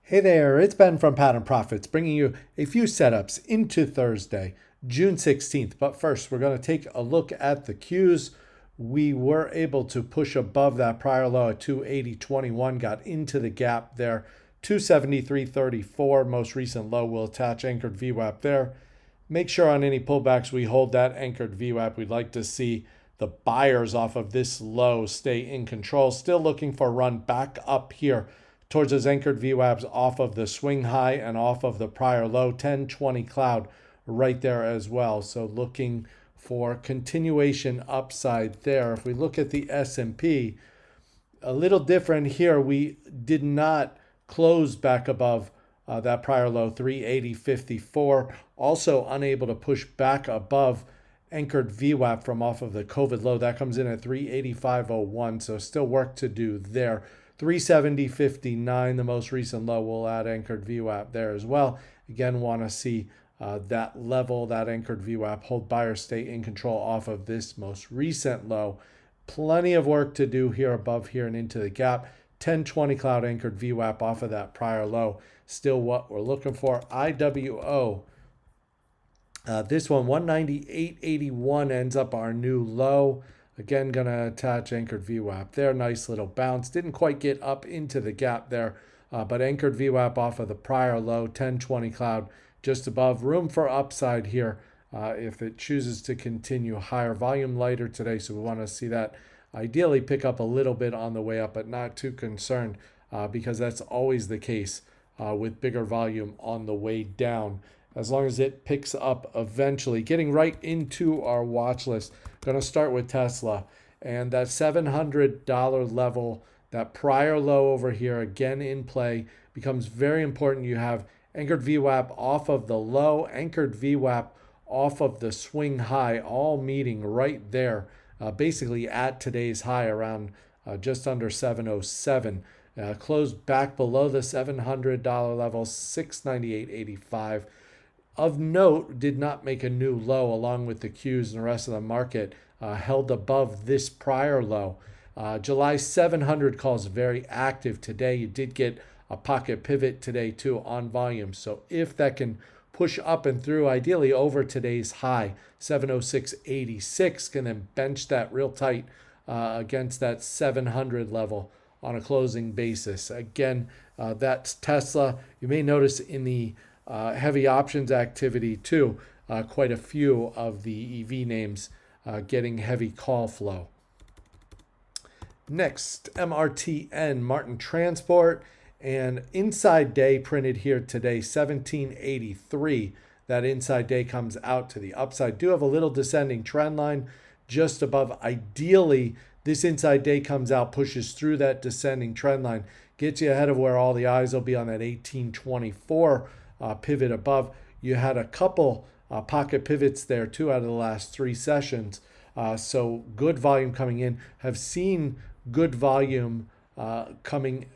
Hey there, it's Ben from Pattern Profits bringing you a few setups into Thursday, June 16th. But first, we're going to take a look at the Qs. We were able to push above that prior low at 280.21, got into the gap there, 273.34. Most recent low will attach anchored VWAP there. Make sure on any pullbacks we hold that anchored VWAP. We'd like to see the buyers off of this low stay in control. Still looking for a run back up here towards those anchored VWAPs off of the swing high and off of the prior low, 1020 cloud right there as well. So looking for continuation upside there. If we look at the S&P, a little different here. We did not close back above that prior low, 380.54. Also unable to push back above anchored VWAP from off of the COVID low. That comes in at 385.01. So still work to do there. 370.59, the most recent low. We'll add anchored VWAP there as well. Again, want to see that level, that anchored VWAP, hold buyer stay in control off of this most recent low. Plenty of work to do here above here and into the gap. 1020 cloud anchored VWAP off of that prior low. Still what we're looking for. IWO. This one, 198.81 ends up our new low. Again, going to attach anchored VWAP there. Nice little bounce. Didn't quite get up into the gap there, but anchored VWAP off of the prior low, 1020 cloud just above. Room for upside here if it chooses to continue higher. Volume lighter today, so we want to see that ideally pick up a little bit on the way up, but not too concerned because that's always the case with bigger volume on the way down. As long as it picks up eventually. Getting right into our watch list. Going to start with Tesla. And that $700 level, that prior low over here, again in play, becomes very important. You have anchored VWAP off of the low, anchored VWAP off of the swing high, all meeting right there, basically at today's high around just under 707. Closed back below the $700 level, 698.85. Of note, did not make a new low along with the Qs and the rest of the market, held above this prior low. July 700 calls very active today. You did get a pocket pivot today too on volume. So if that can push up and through, ideally over today's high, 706.86, can then bench that real tight against that 700 level on a closing basis. Again, that's Tesla. You may notice in the heavy options activity too. Quite a few of the EV names getting heavy call flow. Next, MRTN, Martin Transport, and inside day printed here today, 1783. That inside day comes out to the upside. Do have a little descending trend line just above. Ideally, this inside day comes out, pushes through that descending trend line, gets you ahead of where all the eyes will be on that 1824 pivot above. You had a couple pocket pivots there, 2 out of the last 3 sessions. So good volume coming in. Have seen good volume coming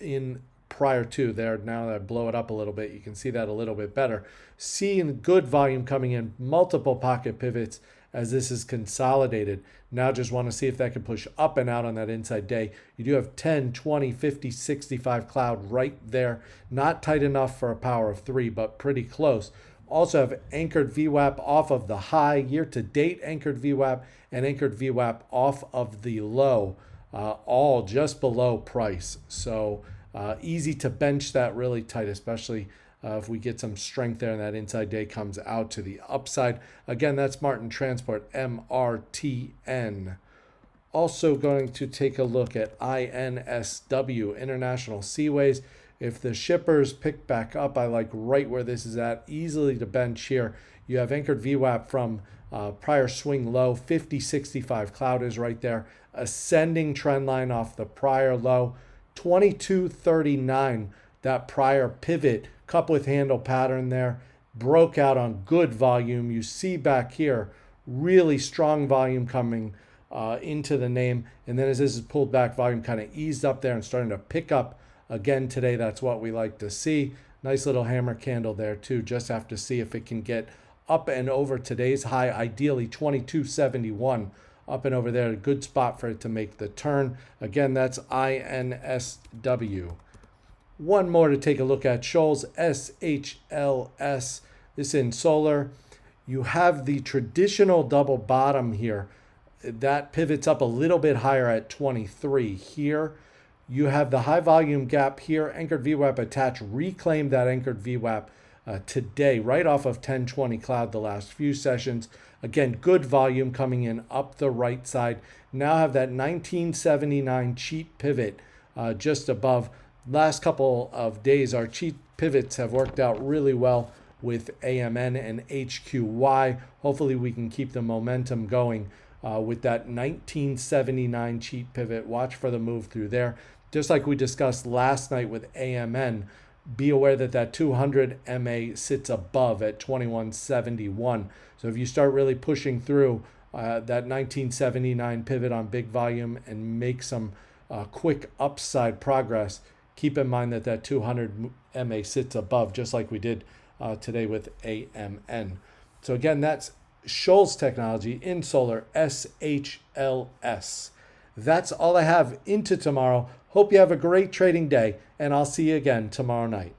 in prior to there. Now that I blow it up a little bit, you can see that a little bit better. Seeing good volume coming in, multiple pocket pivots as this is consolidated. Now just want to see if that can push up and out on that inside day. You do have 10, 20, 50, 65 cloud right there. Not tight enough for a power of 3, but pretty close. Also have anchored VWAP off of the high, year-to-date anchored VWAP, and anchored VWAP off of the low, all just below price. So easy to bench that really tight, especially if we get some strength there and that inside day comes out to the upside. Again, that's Martin Transport, MRTN. Also going to take a look at INSW, International Seaways. If the shippers pick back up, I like right where this is at, easily to bench here. You have anchored VWAP from prior swing low, 50.65 cloud is right there. Ascending trend line off the prior low, 22.39, that prior pivot, cup with handle pattern there, broke out on good volume. You see back here, really strong volume coming into the name. And then as this is pulled back, volume kind of eased up there and starting to pick up again today. That's what we like to see. Nice little hammer candle there too. Just have to see if it can get up and over today's high, ideally 22.71. Up and over there, a good spot for it to make the turn. Again, that's INSW. One more to take a look at, Shoals, SHLS. This in solar. You have the traditional double bottom here. That pivots up a little bit higher at 23 here. You have the high volume gap here, anchored VWAP attached, reclaimed that anchored VWAP today, right off of 1020 cloud the last few sessions. Again, good volume coming in up the right side. Now have that 1979 cheat pivot just above. Last couple of days, our cheat pivots have worked out really well with AMN and HQY. Hopefully we can keep the momentum going with that 1979 cheat pivot. Watch for the move through there. Just like we discussed last night with AMN, be aware that that 200 MA sits above at 2171. So if you start really pushing through that 1979 pivot on big volume and make some quick upside progress, keep in mind that that 200 MA sits above, just like we did today with AMN. So again, that's Shoals Technology in solar, SHLS. That's all I have into tomorrow. Hope you have a great trading day, and I'll see you again tomorrow night.